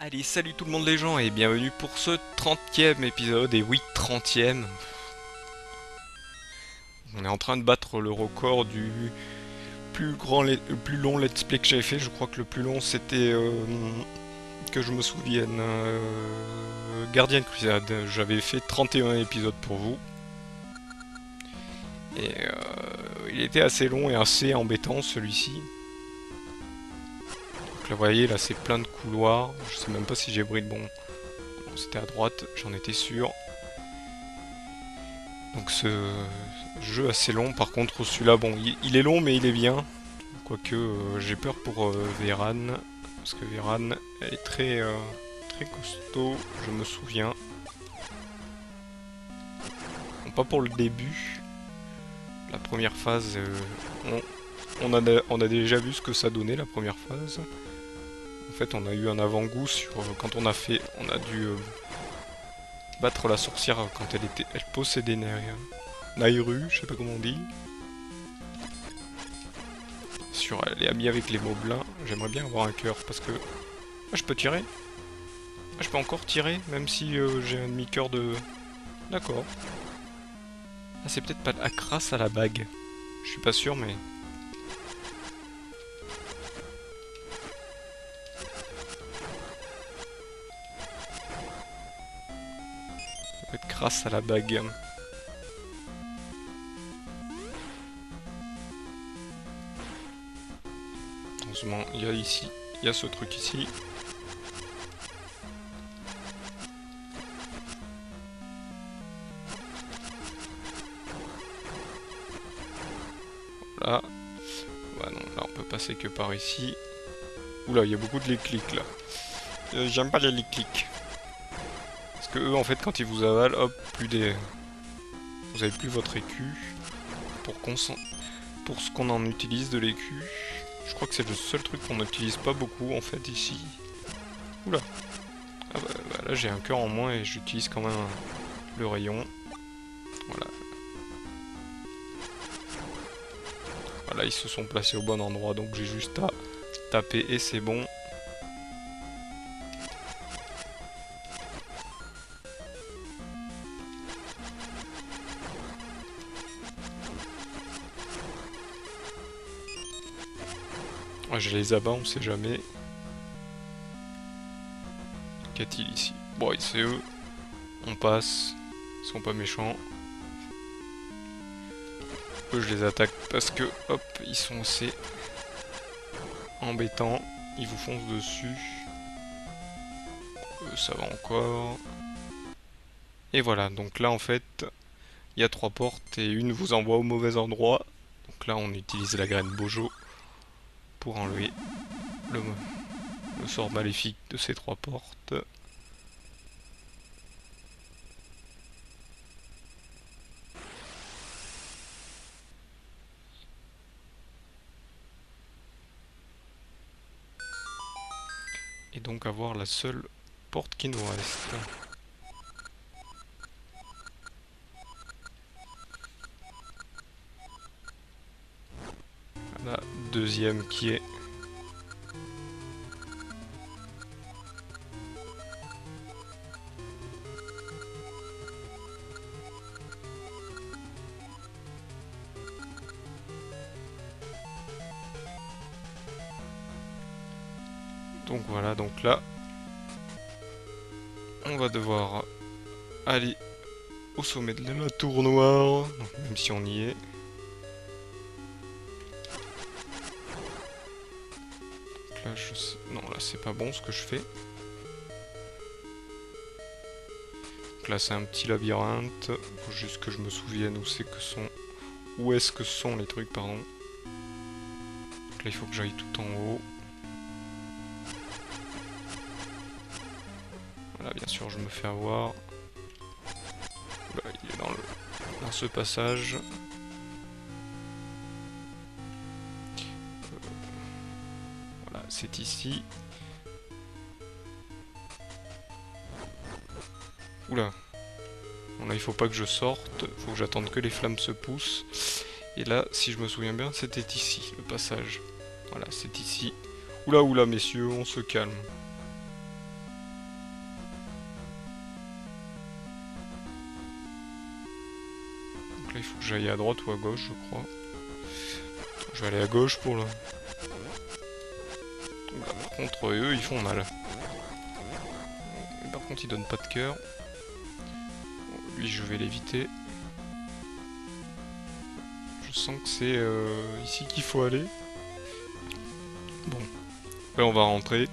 Allez, salut tout le monde les gens et bienvenue pour ce 30e épisode, et oui, 30e. On est en train de battre le record du plus long let's play que j'avais fait. Je crois que le plus long c'était, que je me souvienne, Guardian Crusade. J'avais fait 31 épisodes pour vous. Et il était assez long et assez embêtant celui-ci. Donc là vous voyez, là c'est plein de couloirs. Je sais même pas si j'ai pris le bon. C'était à droite, j'en étais sûr. Donc ce jeu assez long, par contre celui-là, bon, il est long mais il est bien. Quoique j'ai peur pour Veyran, parce que Veyran elle est très costaud, je me souviens. Bon, pas pour le début. La première phase, on a déjà vu ce que ça donnait la première phase. En fait on a eu un avant-goût sur quand on a dû battre la sorcière quand elle possédait Nairu, je sais pas comment on dit. Elle est amie avec les moblins. J'aimerais bien avoir un cœur parce que... Ah, je peux tirer. Ah, je peux encore tirer, même si j'ai un demi-cœur de... D'accord. Ah, c'est peut-être pas grâce à la bague. Je suis pas sûr, mais... Ça peut être grâce à la bague. Heureusement, il y a ici... Il y a ce truc ici. Voilà. Bah non, là on peut passer que par ici. Oula, il y a beaucoup de clics là. J'aime pas les clics. Parce que eux, en fait, quand ils vous avalent, hop, vous avez plus votre écu. Pour ce qu'on en utilise de l'écu. Je crois que c'est le seul truc qu'on n'utilise pas beaucoup, en fait, ici. Oula. Ah bah, là, j'ai un cœur en moins et j'utilise quand même le rayon. Voilà. Voilà, ils se sont placés au bon endroit, donc j'ai juste à taper et c'est bon. Ouais, je les abats, on sait jamais. Qu'a-t-il ici? Bon, c'est eux. On passe. Ils sont pas méchants. Eux, je les attaque parce que, hop, ils sont assez embêtants. Ils vous foncent dessus. Ça va encore. Et voilà, donc là, en fait, il y a 3 portes et une vous envoie au mauvais endroit. Donc là, on utilise la graine Bojo pour enlever le sort maléfique de ces 3 portes. Et donc avoir la seule porte qui nous reste. La deuxième qui est... Donc voilà, donc là, on va devoir aller au sommet de la tour noire, donc même si on y est. Donc là, non, là c'est pas bon ce que je fais. Donc là c'est un petit labyrinthe, faut juste que je me souvienne où est-ce que sont les trucs, pardon. Donc là il faut que j'aille tout en haut. Voilà, bien sûr je me fais avoir. Là, il est dans ce passage. Voilà, c'est ici. Oula. Bon, là, il faut pas que je sorte. Faut que j'attende que les flammes se poussent. Et là, si je me souviens bien, c'était ici, le passage. Voilà, c'est ici. Oula, oula, messieurs, on se calme. j'aille à droite ou à gauche, je crois. Je vais aller à gauche pour le... Bah, par contre, eux, ils font mal. Par contre, ils donnent pas de cœur. Lui, je vais l'éviter. Je sens que c'est ici qu'il faut aller. Bon. Là, on va rentrer.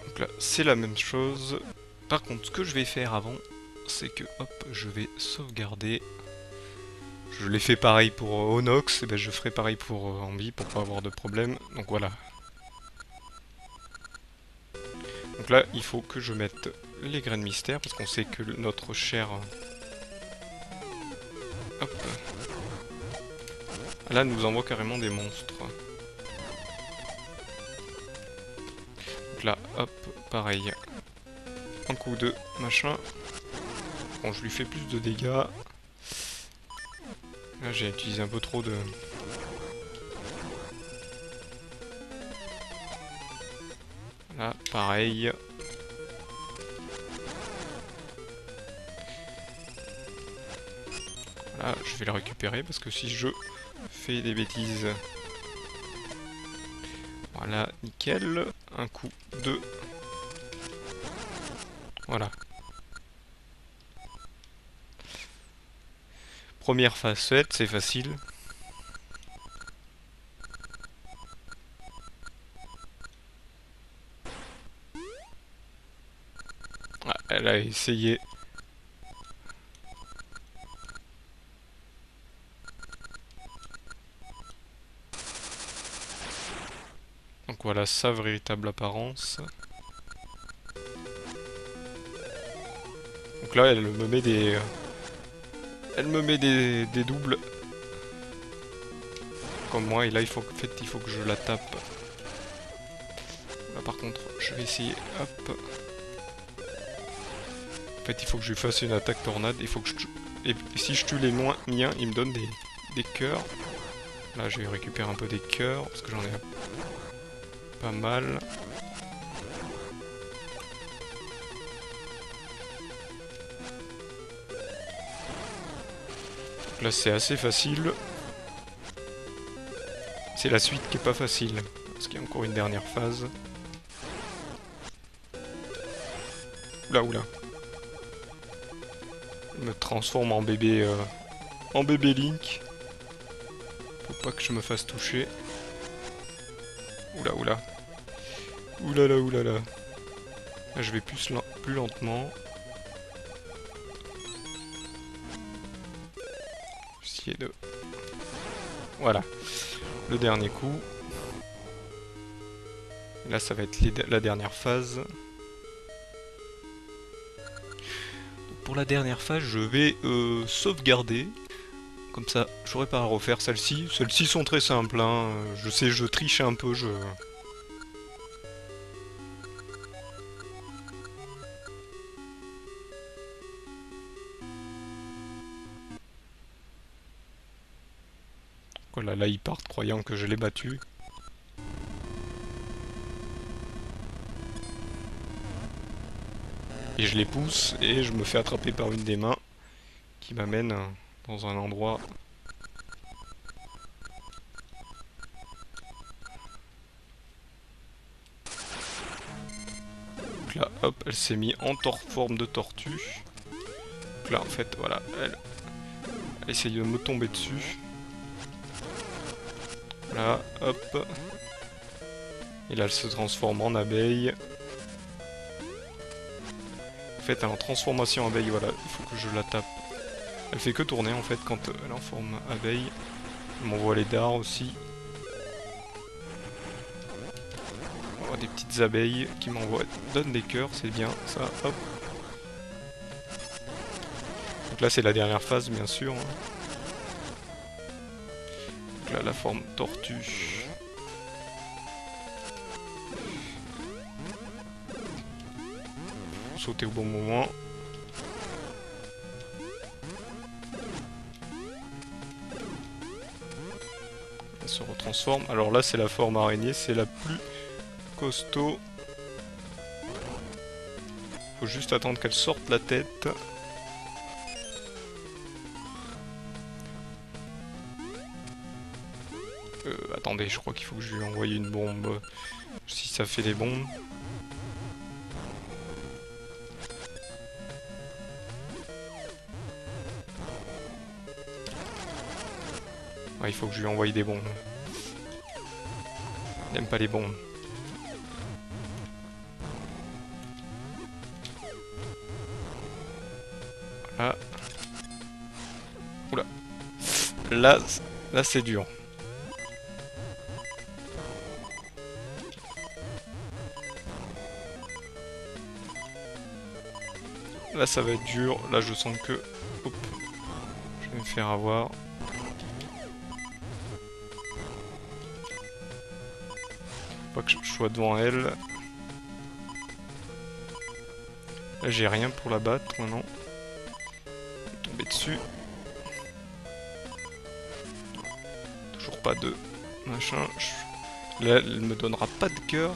Donc là, c'est la même chose. Par contre, ce que je vais faire avant, c'est que, hop, je vais sauvegarder. Je l'ai fait pareil pour Onox, et ben je ferai pareil pour Ambi pour pas avoir de problème. Donc voilà. Donc là, il faut que je mette les graines mystères, parce qu'on sait que notre cher... Hop. Là, nous envoie carrément des monstres. Donc là, hop, pareil. Un coup de machin. Bon, je lui fais plus de dégâts. Là, j'ai utilisé un peu trop de... Là, pareil. Voilà, je vais le récupérer parce que si je fais des bêtises... Voilà, nickel. Un coup, deux. Voilà. Première phase faite, c'est facile. Ah, elle a essayé. Donc voilà sa véritable apparence. Donc là, elle me met des... Elle me met des doubles. Comme moi, et là, il faut, en fait, il faut que je la tape. Là, par contre, je vais essayer... Hop. En fait, il faut que je lui fasse une attaque tornade. Il faut que je tue... Et si je tue les miens, il me donne des cœurs. Là, je vais récupérer un peu des cœurs, parce que j'en ai pas mal. Donc là, c'est assez facile. C'est la suite qui est pas facile, parce qu'il y a encore une dernière phase. Oula, oula. Je me transforme en bébé Link. Faut pas que je me fasse toucher. Oula, oula. Oulala, oulala. Là, je vais plus lentement. Essayer de... Voilà. Le dernier coup. Là, ça va être la dernière phase. Pour la dernière phase, je vais sauvegarder. Comme ça, j'aurai pas à refaire celle-ci. Celles-ci sont très simples, hein. Je sais, je triche un peu, Voilà, là, ils partent croyant que je l'ai battu. Et je les pousse, et je me fais attraper par une des mains, qui m'amène dans un endroit... Donc là, hop, elle s'est mise en forme de tortue. Donc là, en fait, voilà, elle essaye de me tomber dessus. Là, hop. Et là, elle se transforme en abeille. En fait, elle est en transformation abeille, voilà, il faut que je la tape. Elle fait que tourner, en fait, quand elle est en forme abeille. Elle m'envoie les dards aussi. des petites abeilles qui m'envoient, donnent des cœurs, c'est bien ça, hop. Donc là c'est la dernière phase bien sûr. Donc là la forme tortue. Faut sauter au bon moment. Elle se retransforme. Alors là c'est la forme araignée, c'est la plus costaud. Faut juste attendre qu'elle sorte la tête. Attendez, je crois qu'il faut que je lui envoie une bombe. Si ça fait des bombes. Ouais, il faut que je lui envoie des bombes. Il n'aime pas les bombes. Voilà. Oula. Là c'est dur. Là ça va être dur. Là je sens que... Hop. Je vais me faire avoir. Pas que je sois devant elle. Là j'ai rien pour la battre maintenant. Tomber dessus. Toujours pas de machin. Là elle me donnera pas de cœur.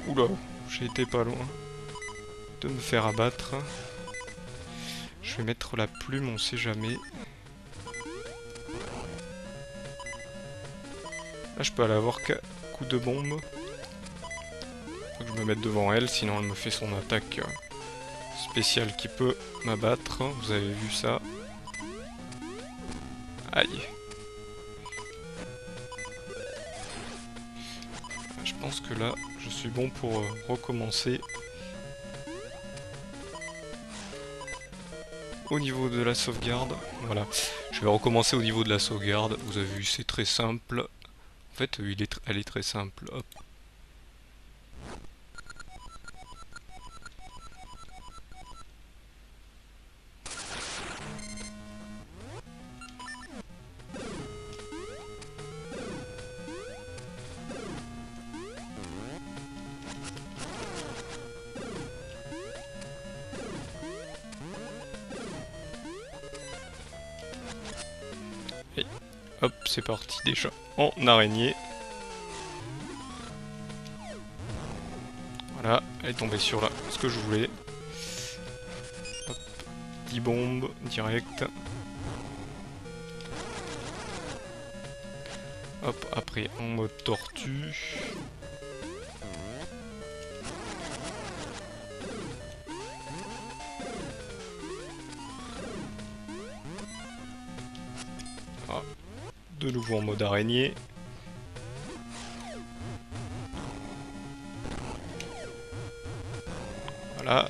Oula, j'ai été pas loin de me faire abattre. Je vais mettre la plume, on sait jamais. Là je peux aller avoir qu'à coup de bombe. Faut que je me mette devant elle, sinon elle me fait son attaque spéciale qui peut m'abattre. Vous avez vu ça. Aïe. Je pense que là je suis bon pour recommencer. Au niveau de la sauvegarde, voilà. Je vais recommencer au niveau de la sauvegarde. Vous avez vu, c'est très simple. En fait, elle est très simple. Hop. Et hop, c'est parti déjà en araignée. Voilà, elle est tombée sur là, ce que je voulais. Hop, 10 bombes direct. Hop, après en mode tortue. Ah, de nouveau en mode araignée. Voilà.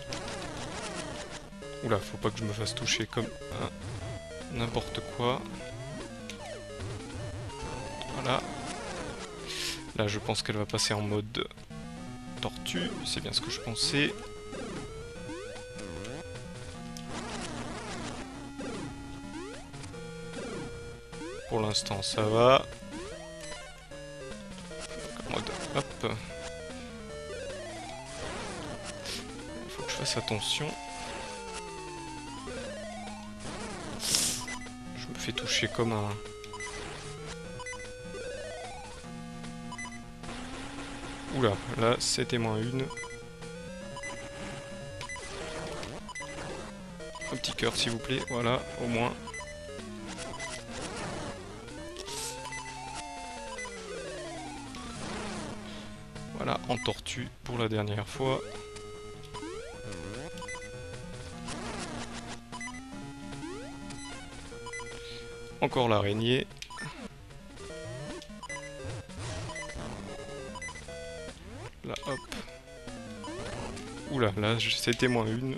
Oula, faut pas que je me fasse toucher comme n'importe quoi. Voilà. Là, je pense qu'elle va passer en mode tortue. C'est bien ce que je pensais. Pour l'instant, ça va. En mode, hop. Il faut que je fasse attention. Je me fais toucher comme un... Oula, là, c'était moins une. Un petit cœur, s'il vous plaît. Voilà, au moins. Voilà, en tortue pour la dernière fois. Encore l'araignée. Là, hop. Oula, là, c'était moins une.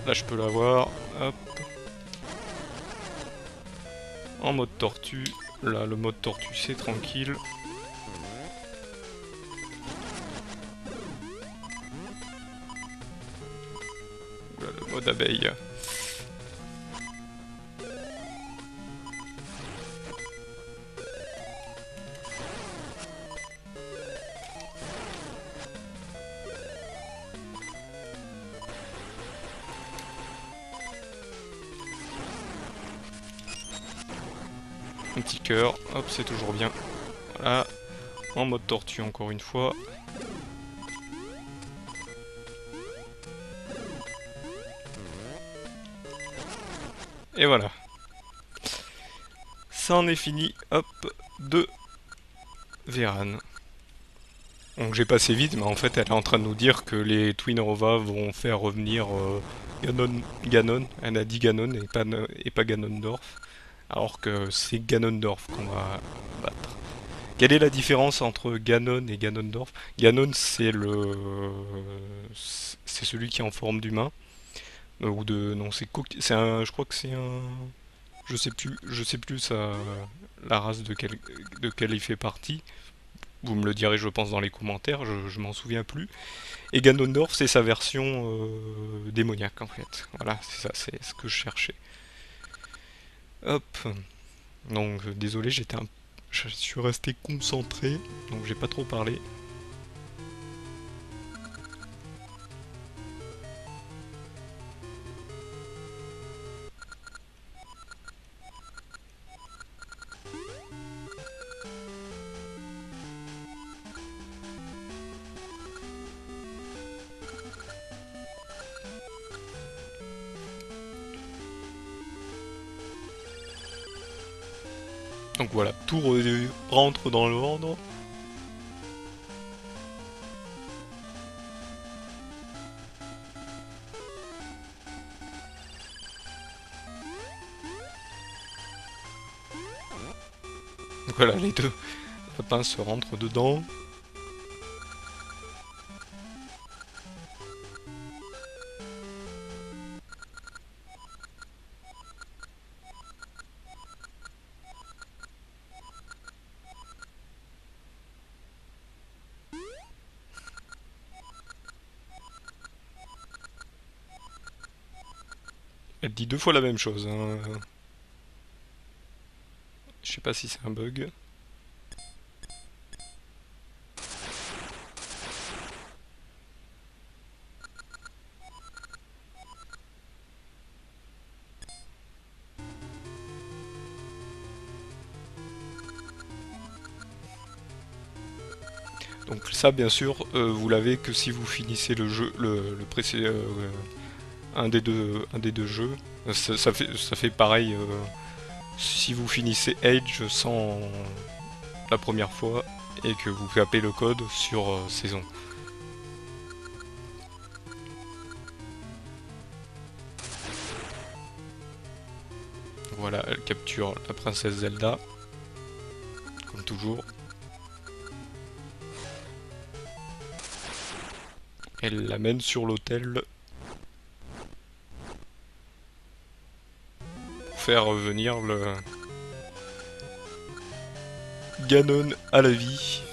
Là je peux l'avoir. Hop. En mode tortue. Là le mode tortue c'est tranquille. Là, le mode abeille. Un petit cœur, hop, c'est toujours bien. Voilà, en mode tortue encore une fois. Et voilà. Ça en est fini, hop, de Vérane. Donc j'ai passé vite, mais en fait elle est en train de nous dire que les Twin Rova vont faire revenir Ganon. Elle a dit Ganon et pas Ganondorf. Alors que c'est Ganondorf qu'on va battre. Quelle est la différence entre Ganon et Ganondorf? Ganon c'est celui qui est en forme d'humain. Ou de. Non, c'est un. Je crois que c'est un. Je sais plus la race de quelle il fait partie. Vous me le direz, je pense, dans les commentaires, je m'en souviens plus. Et Ganondorf, c'est sa version démoniaque, en fait. Voilà, c'est ça, c'est ce que je cherchais. Hop. Donc, désolé, je suis resté concentré, donc j'ai pas trop parlé. Donc voilà, tout rentre dans l'ordre. Donc voilà, les deux lapins se rentrent dedans. Elle dit deux fois la même chose, hein. Je sais pas si c'est un bug. Donc ça, bien sûr, vous l'avez que si vous finissez le jeu, le précédent, un des deux jeux. Ça fait pareil si vous finissez Age sans la première fois et que vous tapez le code sur saison. Voilà, elle capture la princesse Zelda, comme toujours. Elle l'amène sur l'autel pour faire revenir le Ganon à la vie.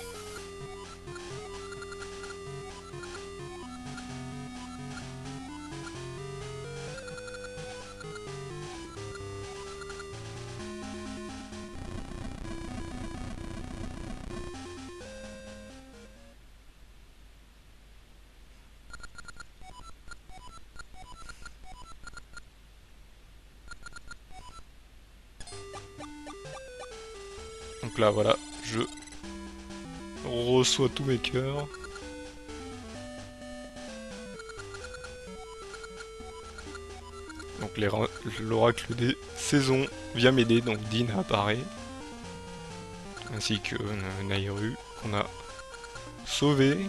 Donc là, voilà, je reçois tous mes cœurs. Donc l'oracle des saisons vient m'aider, donc Dean apparaît. Ainsi que Nairu, qu'on a sauvé.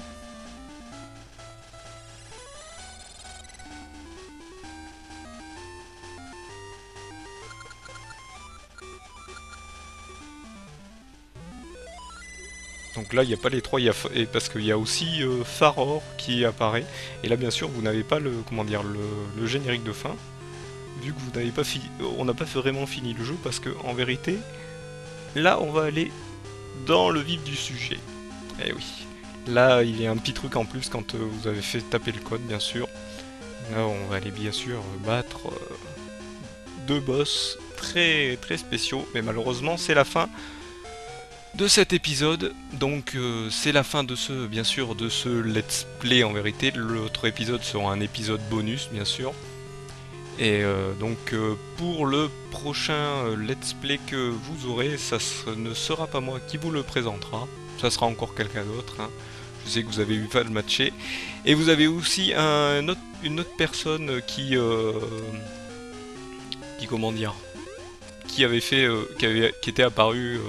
Donc là, il n'y a pas les trois, et parce qu'il y a aussi Faror qui apparaît. Et là, bien sûr, vous n'avez pas le générique de fin, vu que vous n'avez pas fini, on n'a pas vraiment fini le jeu, parce que en vérité, là, on va aller dans le vif du sujet. Eh oui. Là, il y a un petit truc en plus quand vous avez fait taper le code, bien sûr. Là, on va aller bien sûr battre deux boss très très spéciaux, mais malheureusement, c'est la fin de cet épisode. Donc, c'est la fin de ce, bien sûr, de ce let's play en vérité. L'autre épisode sera un épisode bonus, bien sûr. Et pour le prochain let's play que vous aurez, ne sera pas moi qui vous le présentera, ça sera encore quelqu'un d'autre. Hein. Je sais que vous avez eu pas le matcher. Et vous avez aussi une autre personne qui comment dire, qui avait fait, qui était apparu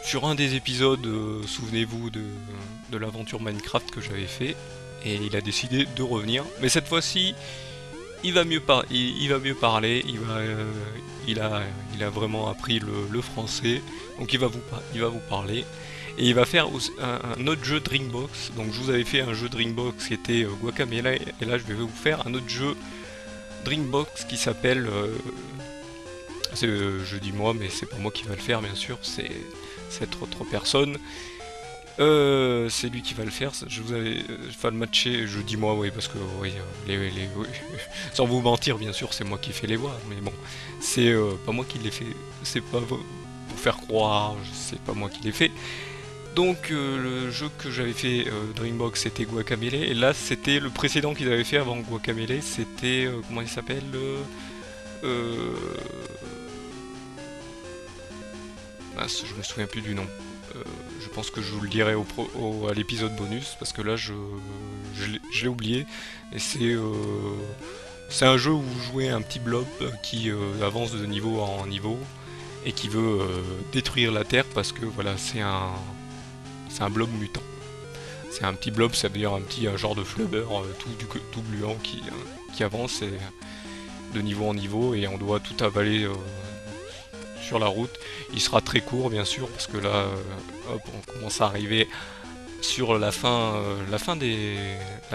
sur un des épisodes, souvenez-vous de l'aventure Minecraft que j'avais fait. Et il a décidé de revenir. Mais cette fois-ci, il va mieux parler, il a vraiment appris le français, donc il va vous parler. Et il va faire un autre jeu Dreambox. Donc je vous avais fait un jeu Dreambox qui était Guacamelee, et là je vais vous faire un autre jeu Dreambox qui s'appelle... je dis moi, mais c'est pas moi qui va le faire bien sûr, c'est cette autre personne. C'est lui qui va le faire, je vous avais le matcher, je dis moi oui parce que oui, oui. Sans vous mentir bien sûr c'est moi qui fais les voix, mais bon, c'est pas moi qui les fait, c'est pas pour faire croire, c'est pas moi qui les fait. Donc le jeu que j'avais fait Dreambox c'était Guacamelee, et là c'était le précédent qu'ils avaient fait avant Guacamelee, c'était comment il s'appelle je me souviens plus du nom. Je pense que je vous le dirai à l'épisode bonus, parce que là je l'ai oublié. Et c'est un jeu où vous jouez un petit blob qui avance de niveau en niveau et qui veut détruire la Terre, parce que voilà, c'est un blob mutant. C'est un petit blob, ça veut dire un genre de flubber tout gluant qui avance de niveau en niveau, et on doit tout avaler sur la route. Il sera très court bien sûr, parce que là hop, on commence à arriver sur la fin des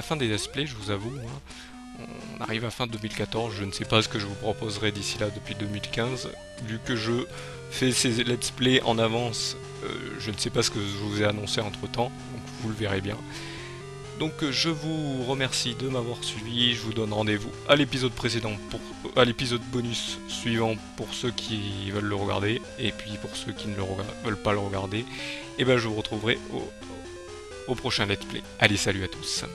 let's play, je vous avoue. Hein. On arrive à fin 2014, je ne sais pas ce que je vous proposerai d'ici là depuis 2015, vu que je fais ces let's play en avance, je ne sais pas ce que je vous ai annoncé entre temps, donc vous le verrez bien. Donc je vous remercie de m'avoir suivi, je vous donne rendez-vous à l'épisode précédent, à l'épisode bonus suivant pour ceux qui veulent le regarder, et puis pour ceux qui ne veulent pas le regarder, et ben je vous retrouverai au prochain let's play. Allez, salut à tous.